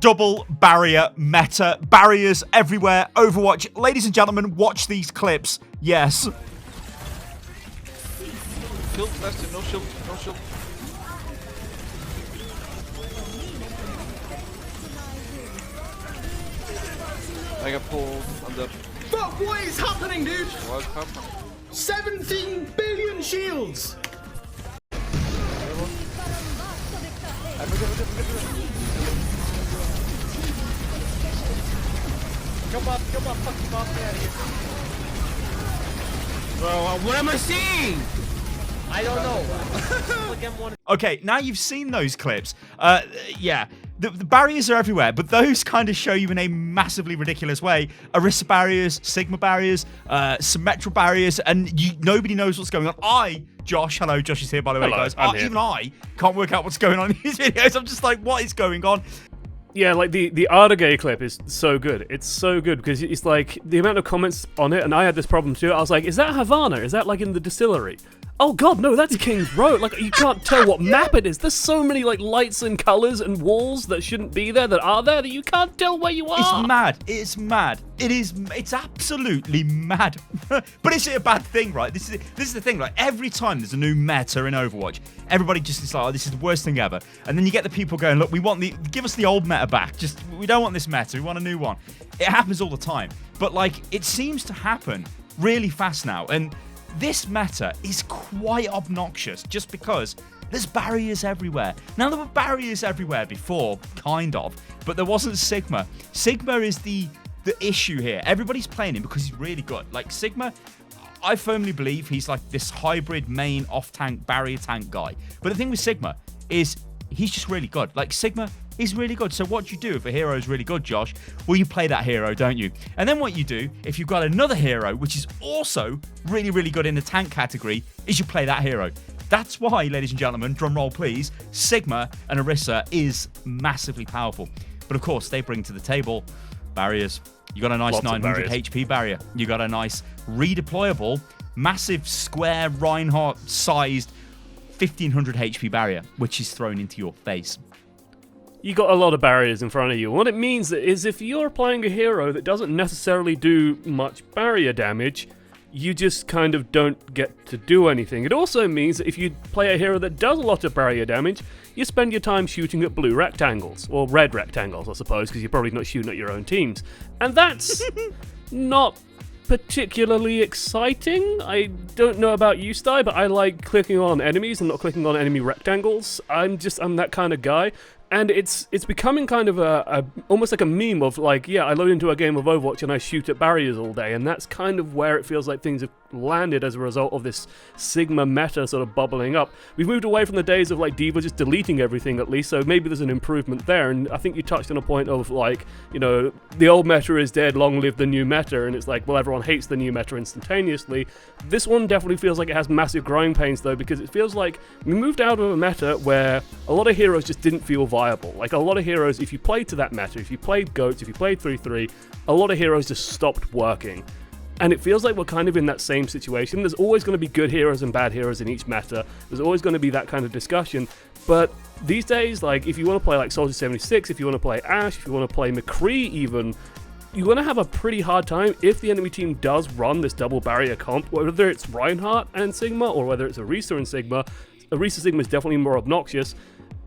double barrier meta. Barriers everywhere. Overwatch. Ladies and gentlemen, watch these clips. Yes. Shield, last, no shield, no shield. I got pulled. I'm dead. But what is happening, dude? What's happening? 17 billion shields! Come on, fuck him off, get out of here. Bro, what am I seeing? I don't know. Okay, now you've seen those clips. Yeah, the barriers are everywhere, but those kind of show you in a massively ridiculous way. Orisa barriers, Sigma barriers, Symmetra barriers, and nobody knows what's going on. Josh, hello, Josh is here, by the way, guys. Even I can't work out what's going on in these videos. I'm just like, what is going on? Yeah, like the Ardagay clip is so good. It's so good because it's like the amount of comments on it, and I had this problem too. I was like, is that Havana? Is that like in the distillery? Oh god, no, that's King's Road. Like, you can't tell what map it is. There's so many like lights and colors and walls that shouldn't be there that are there that you can't tell where you are. It's mad. It's mad. It's absolutely mad. But is it a bad thing, right? This is the thing. Like, every time there's a new meta in Overwatch, everybody just is like, oh, this is the worst thing ever. And then you get the people going, look, give us the old meta back. We don't want this meta. We want a new one. It happens all the time. But like, it seems to happen really fast now. And this meta is quite obnoxious just because there's barriers everywhere. Now, there were barriers everywhere before, kind of, but there wasn't Sigma. Sigma is the issue here. Everybody's playing him because he's really good. Like, Sigma, I firmly believe he's like this hybrid main off-tank, barrier tank guy. But the thing with Sigma is he's just really good. Like, Sigma is really good. So what do you do if a hero is really good, Josh? Well, you play that hero, don't you? And then what you do, if you've got another hero, which is also really, really good in the tank category, is you play that hero. That's why, ladies and gentlemen, drum roll please, Sigma and Orisa is massively powerful. But of course, they bring to the table barriers. You got a nice 900 HP barrier. You got a nice redeployable, massive square Reinhardt-sized 1500 HP barrier, which is thrown into your face. You got a lot of barriers in front of you. What it means is if you're playing a hero that doesn't necessarily do much barrier damage, you just kind of don't get to do anything. It also means that if you play a hero that does a lot of barrier damage, you spend your time shooting at blue rectangles, or red rectangles, I suppose, because you're probably not shooting at your own teams. And that's not particularly exciting. I don't know about you, Sty, but I like clicking on enemies and not clicking on enemy rectangles. I'm that kind of guy. And it's becoming kind of almost like a meme of like, yeah, I load into a game of Overwatch and I shoot at barriers all day, and that's kind of where it feels like things have landed as a result of this Sigma meta sort of bubbling up. We've moved away from the days of like D.Va just deleting everything at least, so maybe there's an improvement there. And I think you touched on a point of like, you know, the old meta is dead, long live the new meta, and it's like, well, everyone hates the new meta instantaneously. This one definitely feels like it has massive growing pains though, because it feels like we moved out of a meta where a lot of heroes just didn't feel viable. Like, a lot of heroes, if you played to that meta, if you played GOATs, if you played 3-3, a lot of heroes just stopped working. And it feels like we're kind of in that same situation. There's always going to be good heroes and bad heroes in each meta. There's always going to be that kind of discussion. But these days, like, if you want to play like Soldier 76, if you want to play Ashe, if you want to play McCree even, you're going to have a pretty hard time if the enemy team does run this double barrier comp, whether it's Reinhardt and Sigma or whether it's Orisa and Sigma. Orisa Sigma is definitely more obnoxious.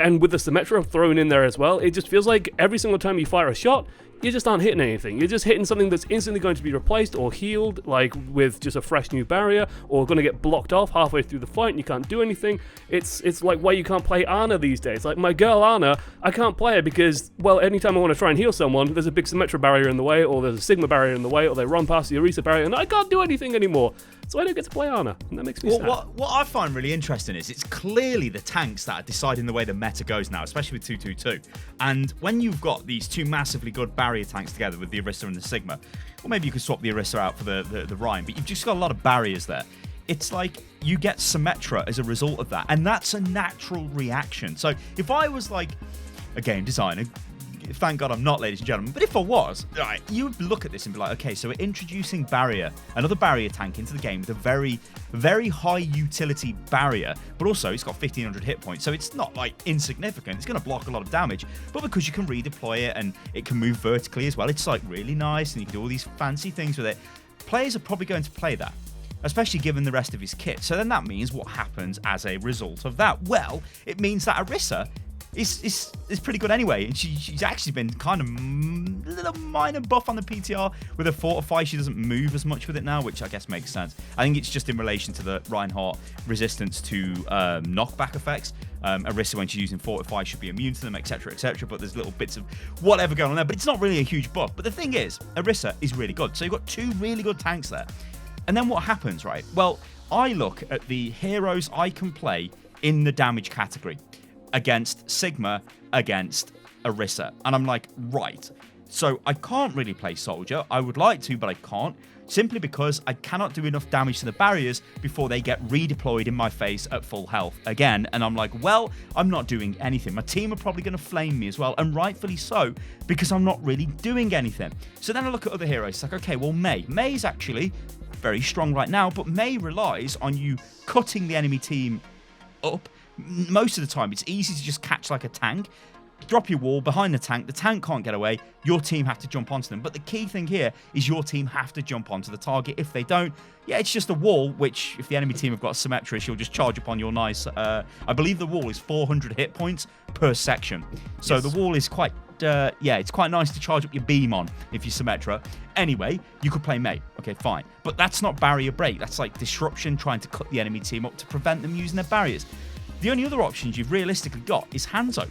And with the Symmetra thrown in there as well, it just feels like every single time you fire a shot, you just aren't hitting anything. You're just hitting something that's instantly going to be replaced or healed, like with just a fresh new barrier, or going to get blocked off halfway through the fight and you can't do anything. It's like why you can't play Ana these days. Like, my girl Ana, I can't play her because, well, anytime I want to try and heal someone, there's a big Symmetra barrier in the way, or there's a Sigma barrier in the way, or they run past the Orisa barrier, and I can't do anything anymore. So I don't get to play Ana, and that makes me sad. What I find really interesting is it's clearly the tanks that are deciding the way the meta goes now, especially with 2-2-2. And when you've got these two massively good barrier tanks together with the Orisa and the Sigma, or maybe you could swap the Orisa out for the Rhine, but you've just got a lot of barriers there. It's like you get Symmetra as a result of that, and that's a natural reaction. So if I was like a game designer, thank God I'm not, ladies and gentlemen. But if I was, right, you would look at this and be like, okay, so we're introducing barrier, another barrier tank into the game with a very, very high utility barrier, but also it's got 1500 hit points, so it's not like insignificant. It's going to block a lot of damage, but because you can redeploy it and it can move vertically as well, it's like really nice, and you can do all these fancy things with it. Players are probably going to play that, especially given the rest of his kit. So then that means what happens as a result of that? Well, it means that Orisa is pretty good anyway, and she's actually been kind of a little minor buff on the PTR with her Fortify. She doesn't move as much with it now, which I guess makes sense. I think it's just in relation to the Reinhardt resistance to knockback effects. Orisa, when she's using Fortify, should be immune to them, etc., etc. But there's little bits of whatever going on there, but it's not really a huge buff. But the thing is, Orisa is really good. So you've got two really good tanks there. And then what happens, right? Well, I look at the heroes I can play in the damage category against Sigma, against Orisa. And I'm like, right. So I can't really play Soldier. I would like to, but I can't. Simply because I cannot do enough damage to the barriers before they get redeployed in my face at full health again. And I'm like, well, I'm not doing anything. My team are probably going to flame me as well, and rightfully so, because I'm not really doing anything. So then I look at other heroes. It's like, okay, well, May's actually very strong right now, but May relies on you cutting the enemy team up. Most of the time, it's easy to just catch like a tank, drop your wall behind the tank can't get away, your team have to jump onto them. But the key thing here is your team have to jump onto the target. If they don't, yeah, it's just a wall, which if the enemy team have got Symmetra, she'll just charge upon your nice, I believe the wall is 400 hit points per section. So the wall is quite, it's quite nice to charge up your beam on if you're Symmetra. Anyway, you could play May. Okay, fine. But that's not barrier break. That's like disruption, trying to cut the enemy team up to prevent them using their barriers. The only other options you've realistically got is Hanzo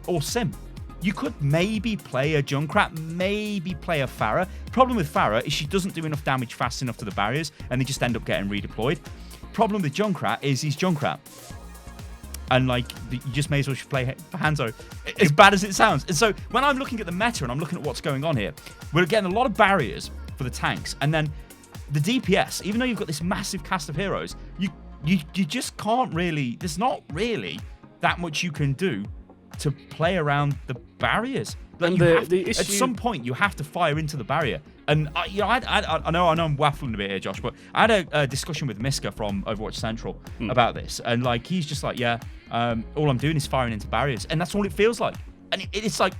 or Sim. You could maybe play a Junkrat, maybe play a Pharah. Problem with Pharah is she doesn't do enough damage fast enough to the barriers, and they just end up getting redeployed. Problem with Junkrat is he's Junkrat. And like, you just may as well play Hanzo, as bad as it sounds. And so when I'm looking at the meta and I'm looking at what's going on here, we're getting a lot of barriers for the tanks. And then the DPS, even though you've got this massive cast of heroes, you just can't really, there's not really that much you can do to play around the barriers. Like at some point, you have to fire into the barrier. And I know I'm waffling a bit here, Josh, but I had a discussion with Miska from Overwatch Central about this, and like he's just like, yeah, all I'm doing is firing into barriers, and that's all it feels like. And it's like,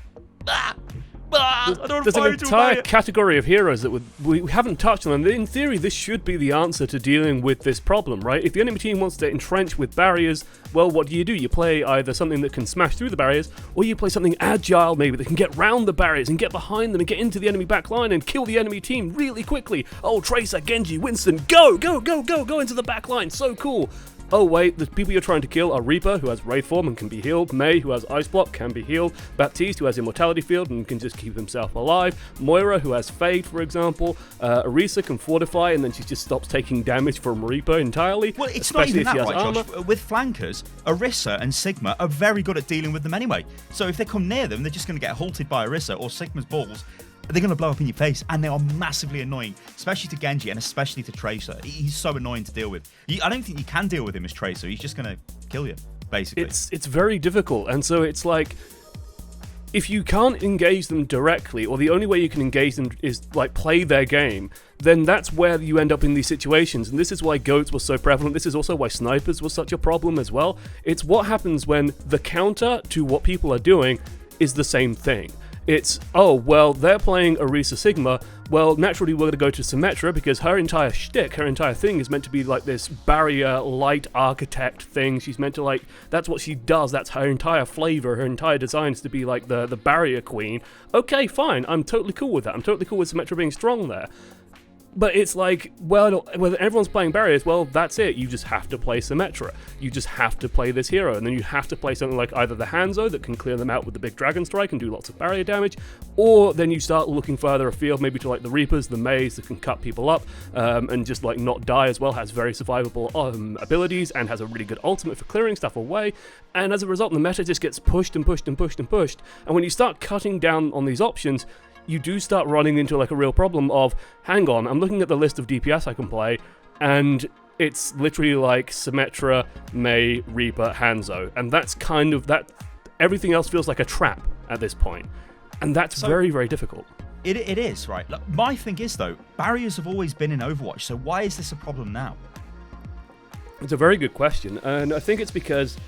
there's an entire category of heroes that we haven't touched on, and in theory this should be the answer to dealing with this problem, right? If the enemy team wants to entrench with barriers, well, what do? You play either something that can smash through the barriers, or you play something agile maybe that can get round the barriers and get behind them and get into the enemy back line and kill the enemy team really quickly. Oh, Tracer, Genji, Winston, go into the back line, so cool. Oh wait, the people you're trying to kill are Reaper, who has Wraith Form and can be healed, May, who has Ice Block, can be healed, Baptiste, who has Immortality Field and can just keep himself alive, Moira, who has Fade, for example, Orisa can Fortify and then she just stops taking damage from Reaper entirely. Well, it's not even that, right, Josh? With flankers, Orisa and Sigma are very good at dealing with them anyway. So if they come near them, they're just going to get halted by Orisa or Sigma's balls. They're going to blow up in your face, and they are massively annoying, especially to Genji and especially to Tracer. He's so annoying to deal with. I don't think you can deal with him as Tracer. He's just going to kill you, basically. It's very difficult, and so it's like, if you can't engage them directly, or the only way you can engage them is like play their game, then that's where you end up in these situations. And this is why goats were so prevalent. This is also why snipers was such a problem as well. It's what happens when the counter to what people are doing is the same thing. It's, oh, well, they're playing Orisa Sigma, well, naturally we're going to go to Symmetra because her entire shtick, her entire thing is meant to be like this barrier light architect thing. She's meant to like, that's what she does, that's her entire flavor, her entire design is to be like the barrier queen. Okay, fine, I'm totally cool with that. I'm totally cool with Symmetra being strong there. But it's like, well, when everyone's playing barriers, well, that's it. You just have to play Symmetra. You just have to play this hero. And then you have to play something like either the Hanzo that can clear them out with the big Dragon Strike and do lots of barrier damage, or then you start looking further afield, maybe to like the Reapers, the Mays that can cut people up and just like not die as well, has very survivable abilities, and has a really good ultimate for clearing stuff away. And as a result, the meta just gets pushed and pushed and pushed and pushed. And when you start cutting down on these options, you do start running into like a real problem of, hang on, I'm looking at the list of DPS I can play, and it's literally like Symmetra, May, Reaper, Hanzo, and that's kind of that. Everything else feels like a trap at this point. And that's very, very difficult. It is, right? Look, my thing is, though, barriers have always been in Overwatch, so why is this a problem now? It's a very good question, and I think it's because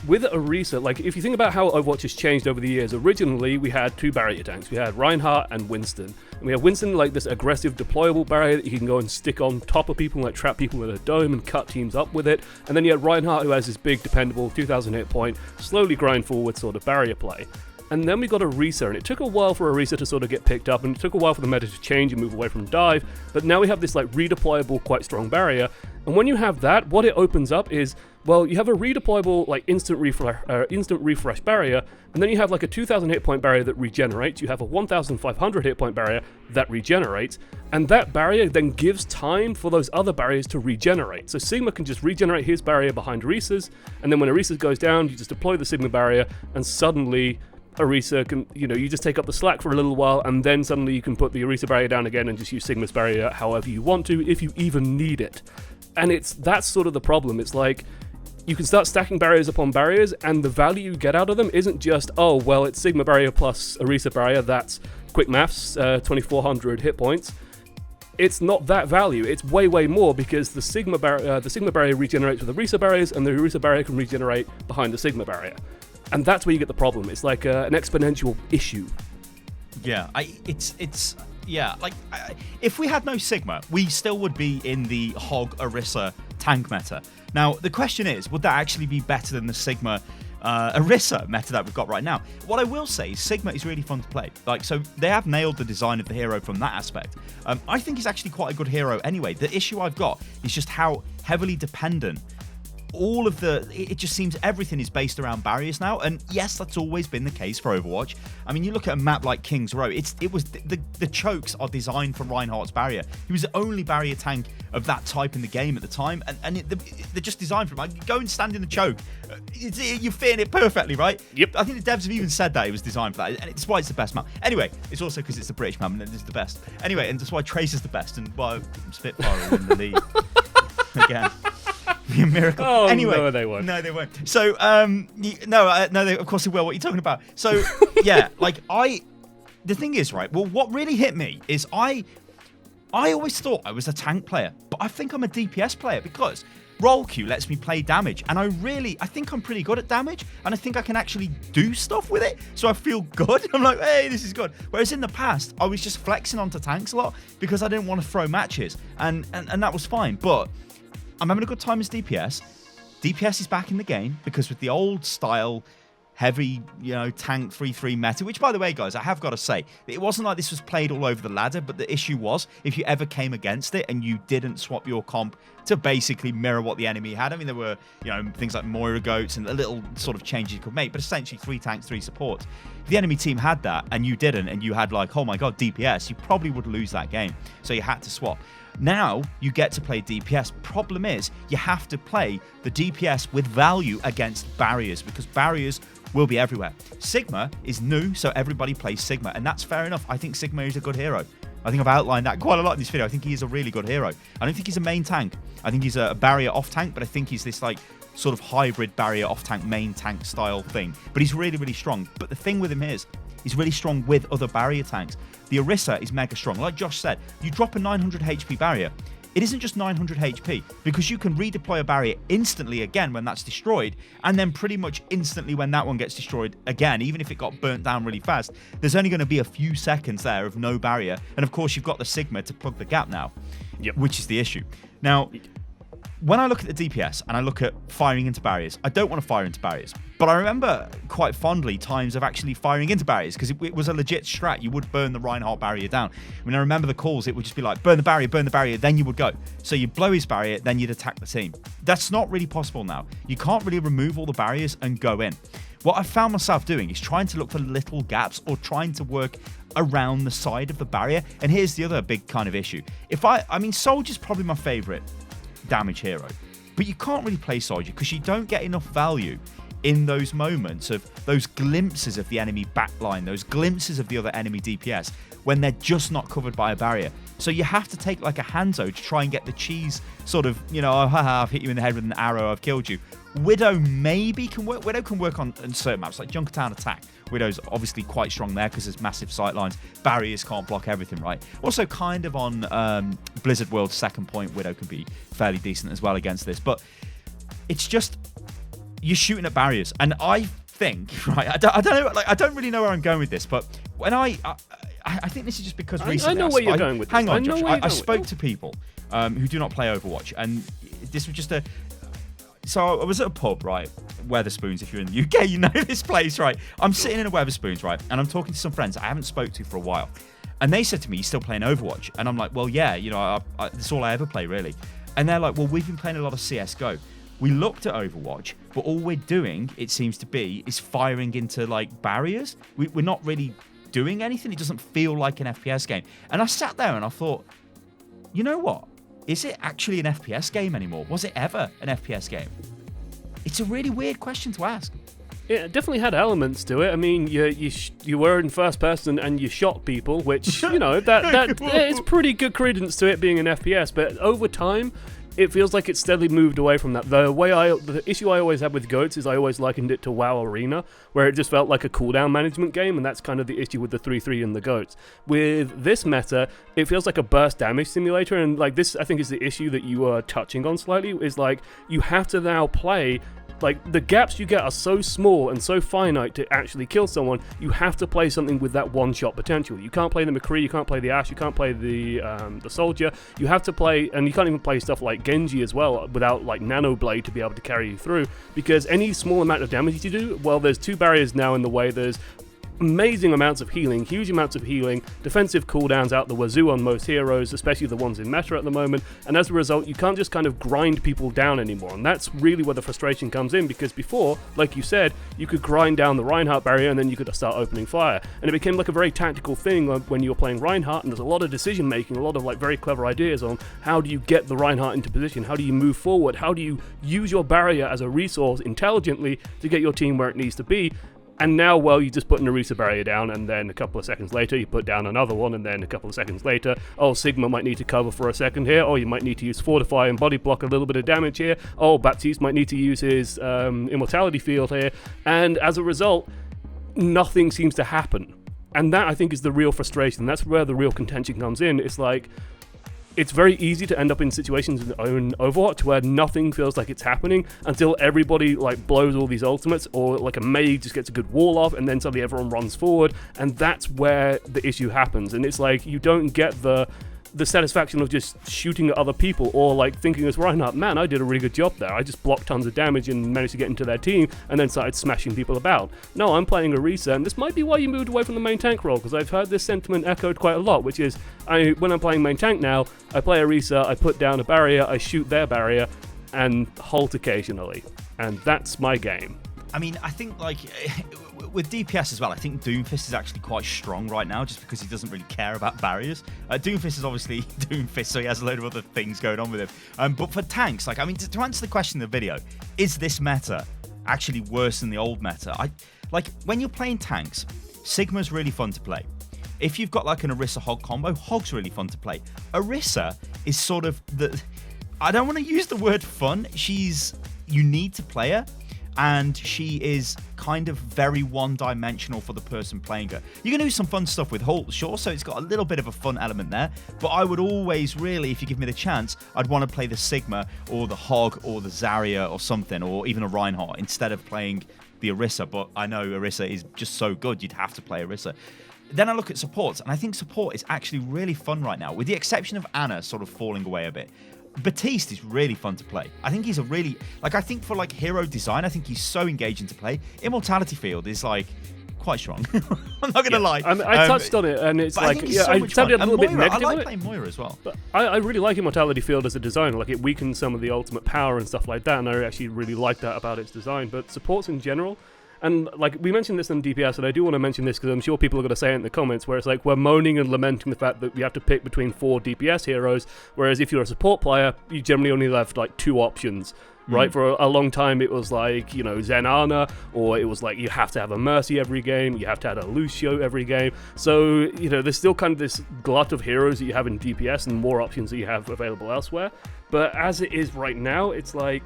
with Orisa, like, if you think about how Overwatch has changed over the years, originally we had 2 barrier tanks. We had Reinhardt and Winston. And we have Winston, like this aggressive deployable barrier that you can go and stick on top of people, like trap people with a dome and cut teams up with it. And then you had Reinhardt, who has this big, dependable 2,000 hit point, slowly grind forward sort of barrier play. And then we got Orisa, and it took a while for Orisa to sort of get picked up, and it took a while for the meta to change and move away from dive, but now we have this like redeployable, quite strong barrier. And when you have that, what it opens up is, well, you have a redeployable, like instant refresh barrier, and then you have like a 2,000 hit point barrier that regenerates, you have a 1,500 hit point barrier that regenerates, and that barrier then gives time for those other barriers to regenerate. So Sigma can just regenerate his barrier behind Orisa's, and then when Orisa goes down, you just deploy the Sigma barrier, and suddenly Orisa can, you just take up the slack for a little while, and then suddenly you can put the Orisa barrier down again and just use Sigma's barrier however you want to, if you even need it. And that's sort of the problem. It's like, you can start stacking barriers upon barriers, and the value you get out of them isn't just, oh, well, it's Sigma barrier plus Orisa barrier, that's quick maths, 2,400 hit points. It's not that value. It's way, way more, because the Sigma barrier regenerates with the Orisa barriers, and the Orisa barrier can regenerate behind the Sigma barrier. And that's where you get the problem. It's like an exponential issue. Yeah, if we had no Sigma, we still would be in the Hog Orisa tank meta. Now, the question is, would that actually be better than the Sigma Orisa meta that we've got right now? What I will say is Sigma is really fun to play. So they have nailed the design of the hero from that aspect. I think he's actually quite a good hero anyway. The issue I've got is just how heavily dependent it just seems everything is based around barriers now, and yes, that's always been the case for Overwatch. I mean, you look at a map like King's Row, the chokes are designed for Reinhardt's barrier. He was the only barrier tank of that type in the game at the time, and they're just designed for him. Like, go and stand in the choke, you're fitting it perfectly, right? Yep. I think the devs have even said that it was designed for that, and it's why it's the best map. Anyway, it's also because it's the British map and it's the best. Anyway, and that's why Trace is the best, and why Spitfire will win the league again. Be a miracle. Oh, anyway, no, they won't. No, they won't. So, of course they will. What are you talking about? So, yeah, the thing is, right, well, what really hit me is I always thought I was a tank player, but I think I'm a DPS player because roll queue lets me play damage, and I think I'm pretty good at damage, and I think I can actually do stuff with it, so I feel good. I'm like, hey, this is good. Whereas in the past, I was just flexing onto tanks a lot because I didn't want to throw matches, and that was fine, but I'm having a good time as DPS. DPS is back in the game because with the old style, heavy, tank 3-3 meta, which, by the way, guys, I have got to say, it wasn't like this was played all over the ladder, but the issue was, if you ever came against it and you didn't swap your comp to basically mirror what the enemy had, I mean, there were, things like Moira goats and a little sort of changes you could make, but essentially 3 tanks, 3 supports. If the enemy team had that and you didn't, and you had like, oh my god, DPS, you probably would lose that game. So you had to swap. Now you get to play DPS. Problem is, you have to play the DPS with value against barriers, because barriers will be everywhere. Sigma is new, so everybody plays Sigma, and that's fair enough. I think Sigma is a good hero. I think I've outlined that quite a lot in this video. I think he is a really good hero. I don't think he's a main tank. I think he's a barrier off tank, but I think he's this like sort of hybrid barrier off tank, main tank style thing. But he's really, really strong. But the thing with him is, he's really strong with other barrier tanks. The Orisa is mega strong. Like Josh said, you drop a 900 HP barrier. It isn't just 900 HP, because you can redeploy a barrier instantly again when that's destroyed, and then pretty much instantly when that one gets destroyed again, even if it got burnt down really fast, there's only going to be a few seconds there of no barrier. And of course, you've got the Sigma to plug the gap now, which is the issue. Now, when I look at the DPS and I look at firing into barriers, I don't want to fire into barriers. But I remember quite fondly times of actually firing into barriers, because it was a legit strat. You would burn the Reinhardt barrier down. I mean, I remember the calls, it would just be like, burn the barrier, then you would go. So you'd blow his barrier, then you'd attack the team. That's not really possible now. You can't really remove all the barriers and go in. What I've found myself doing is trying to look for little gaps or trying to work around the side of the barrier. And here's the other big kind of issue. I mean, Soldier's probably my favorite damage hero, but you can't really play Soldier because you don't get enough value in those moments of those glimpses of the enemy backline, those glimpses of the other enemy DPS when they're just not covered by a barrier. So you have to take like a Hanzo to try and get the cheese sort of, oh, haha, I've hit you in the head with an arrow, I've killed you. Widow maybe can work. Widow can work on certain maps like Junkertown Attack. Widow's obviously quite strong there because there's massive sight lines. Barriers can't block everything, right? Also, kind of on Blizzard World's second point, Widow can be fairly decent as well against this. But it's just you're shooting at barriers, and I think, right? I don't know. Like, I don't really know where I'm going with this, but when I think this is just because recently I know where you're going with this. Hang on, Josh. I going spoke with to people who do not play Overwatch, and this was just a. So I was at a pub, right? Weatherspoons, if you're in the UK, you know this place, right? I'm sitting in a Weatherspoons, right? And I'm talking to some friends I haven't spoke to for a while. And they said to me, "You still playing Overwatch?" And I'm like, "Well, yeah, you know, that's all I ever play, really." And they're like, "Well, we've been playing a lot of CSGO." We looked at Overwatch, but all we're doing, it seems to be, is firing into, like, barriers. We're not really doing anything. It doesn't feel like an FPS game. And I sat there and I thought, you know what? Is it actually an FPS game anymore? Was it ever an FPS game? It's a really weird question to ask. It definitely had elements to it. I mean, you were in first person and you shot people, which, you know, that it's pretty good credence to it being an FPS. But over time, it feels like it's steadily moved away from that. The issue I always had with GOATs is I always likened it to WoW Arena, where it just felt like a cooldown management game, and that's kind of the issue with the 3-3 and the GOATs. With this meta, it feels like a burst damage simulator, and like this, I think, is the issue that you are touching on slightly, is like you have to now play. Like, the gaps you get are so small and so finite to actually kill someone, you have to play something with that one-shot potential. You can't play the McCree, you can't play the Ashe, you can't play the Soldier. You have to play, and you can't even play stuff like Genji as well without, like, Nano Blade to be able to carry you through, because any small amount of damage you do, well, there's two barriers now in the way. There's amazing amounts of healing, huge amounts of healing, defensive cooldowns out the wazoo on most heroes, especially the ones in meta at the moment, and as a result, you can't just kind of grind people down anymore, and that's really where the frustration comes in, because before, like you said, you could grind down the Reinhardt barrier and then you could start opening fire, and it became like a very tactical thing when you were playing Reinhardt, and there's a lot of decision making, a lot of like very clever ideas on how do you get the Reinhardt into position, how do you move forward, how do you use your barrier as a resource intelligently to get your team where it needs to be. And now, well, you just put an Orisa barrier down, and then a couple of seconds later, you put down another one, and then a couple of seconds later, oh, Sigma might need to cover for a second here, oh, you might need to use Fortify and Body Block a little bit of damage here, oh, Baptiste might need to use his Immortality Field here, and as a result, nothing seems to happen. And that, I think, is the real frustration. That's where the real contention comes in. It's like, it's very easy to end up in situations in Overwatch where nothing feels like it's happening until everybody like blows all these ultimates, or like a mage just gets a good wall off and then suddenly everyone runs forward, and that's where the issue happens. And it's like you don't get the satisfaction of just shooting at other people, or like thinking as Reinhardt, man, I did a really good job there. I just blocked tons of damage and managed to get into their team and then started smashing people about. No, I'm playing Orisa, and this might be why you moved away from the main tank role, because I've heard this sentiment echoed quite a lot, which is, when I'm playing main tank now, I play Orisa, I put down a barrier, I shoot their barrier, and halt occasionally. And that's my game. I mean, I think, like, with DPS as well, I think Doomfist is actually quite strong right now just because he doesn't really care about barriers. Doomfist is obviously Doomfist, so he has a load of other things going on with him. But for tanks, like, I mean, to answer the question in the video, is this meta actually worse than the old meta? Like, when you're playing tanks, Sigma's really fun to play. If you've got, like, an Orisa Hog combo, Hog's really fun to play. Orisa is sort of I don't want to use the word fun. You need to play her. And she is kind of very one-dimensional for the person playing her. You can do some fun stuff with Halt, sure, so it's got a little bit of a fun element there, but I would always really, if you give me the chance, I'd want to play the Sigma or the Hog or the Zarya or something, or even a Reinhardt, instead of playing the Orisa, but I know Orisa is just so good, you'd have to play Orisa. Then I look at supports, and I think support is actually really fun right now, with the exception of Anna sort of falling away a bit. Baptiste is really fun to play. I think he's a really, like, I think for like hero design, I think he's so engaging to play. Immortality Field is like quite strong. I'm not gonna lie. I touched on it, and it's like, I sounded a little bit negative. I like playing Moira as well. But I really like Immortality Field as a designer. Like, it weakens some of the ultimate power and stuff like that, and I actually really like that about its design. But supports in general, and like we mentioned this on DPS, and I do want to mention this because I'm sure people are going to say it in the comments, where it's like we're moaning and lamenting the fact that we have to pick between 4 DPS heroes, whereas if you're a support player, you generally only have like 2 options. Right, for a long time it was like, you know, Zen Ana, or it was like you have to have a Mercy every game, you have to have a Lucio every game. So, you know, there's still kind of this glut of heroes that you have in DPS and more options that you have available elsewhere. But as it is right now, it's like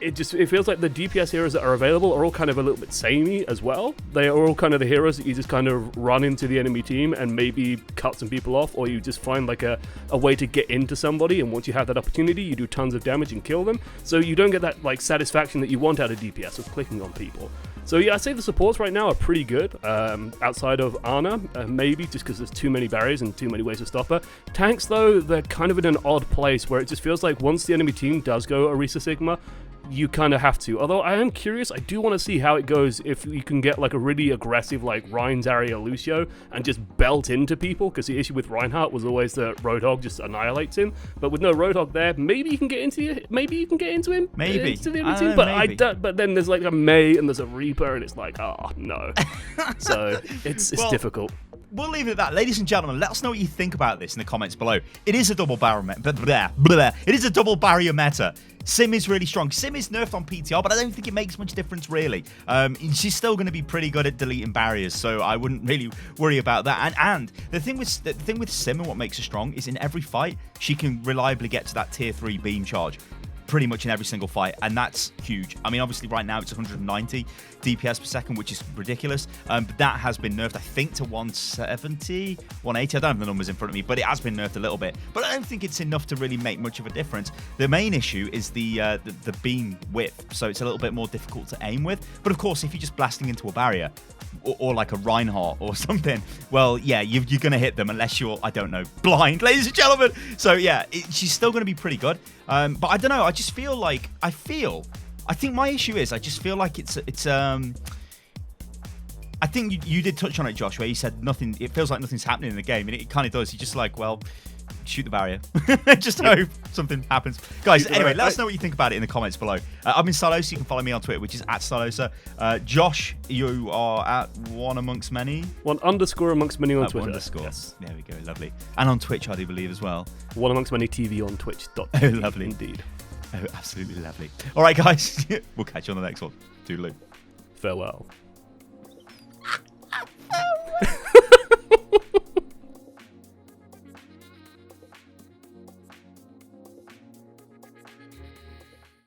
it feels like the DPS heroes that are available are all kind of a little bit samey as well. They are all kind of the heroes that you just kind of run into the enemy team and maybe cut some people off, or you just find like a way to get into somebody, and once you have that opportunity, you do tons of damage and kill them. So you don't get that like satisfaction that you want out of DPS of clicking on people. So yeah, I'd say the supports right now are pretty good, outside of Ana, maybe just because there's too many barriers and too many ways to stop her. Tanks though, they're kind of in an odd place where it just feels like once the enemy team does go Orisa Sigma, you kind of have to. Although I am curious, I do want to see how it goes if you can get like a really aggressive like Rein's area Lucio and just belt into people, because the issue with Reinhardt was always that Roadhog just annihilates him. But with no Roadhog there, maybe you can get into him. Maybe into the enemy team. But maybe. But then there's like a Mei and there's a Reaper, and it's like, oh no. So it's difficult. We'll leave it at that. Ladies and gentlemen, let us know what you think about this in the comments below. It is a double barrier meta. It is a double barrier meta. Sim is really strong. Sim is nerfed on PTR, but I don't think it makes much difference, really. She's still going to be pretty good at deleting barriers, so I wouldn't really worry about that. And the thing with Sim and what makes her strong is in every fight, she can reliably get to that tier 3 beam charge pretty much in every single fight, and that's huge. I mean, obviously right now it's 190 DPS per second, which is ridiculous, but that has been nerfed, I think, to 170, 180. I don't have the numbers in front of me, but it has been nerfed a little bit. But I don't think it's enough to really make much of a difference. The main issue is the beam width, so it's a little bit more difficult to aim with. But of course, if you're just blasting into a barrier, or like a Reinhardt or something, well, yeah, you're going to hit them unless you're, I don't know, blind, ladies and gentlemen. So yeah, she's still going to be pretty good. But I don't know, I just feel like, I think my issue is, I just feel like it's I think you did touch on it, Josh, where you said nothing, it feels like nothing's happening in the game, and it kind of does. You're just like, well, shoot the barrier. Just hope something happens. Guys, anyway, let us know what you think about it in the comments below. I'm in Stalosa. You can follow me on Twitter, which is @Stalosa. Josh, you are at one amongst many. One underscore amongst many on Twitter. Underscore. Yes. There we go. Lovely. And on Twitch, I do believe as well. One amongst many TV on Twitch. Oh, lovely. Indeed. Oh, absolutely lovely. All right, guys. We'll catch you on the next one. Toodaloo. Farewell.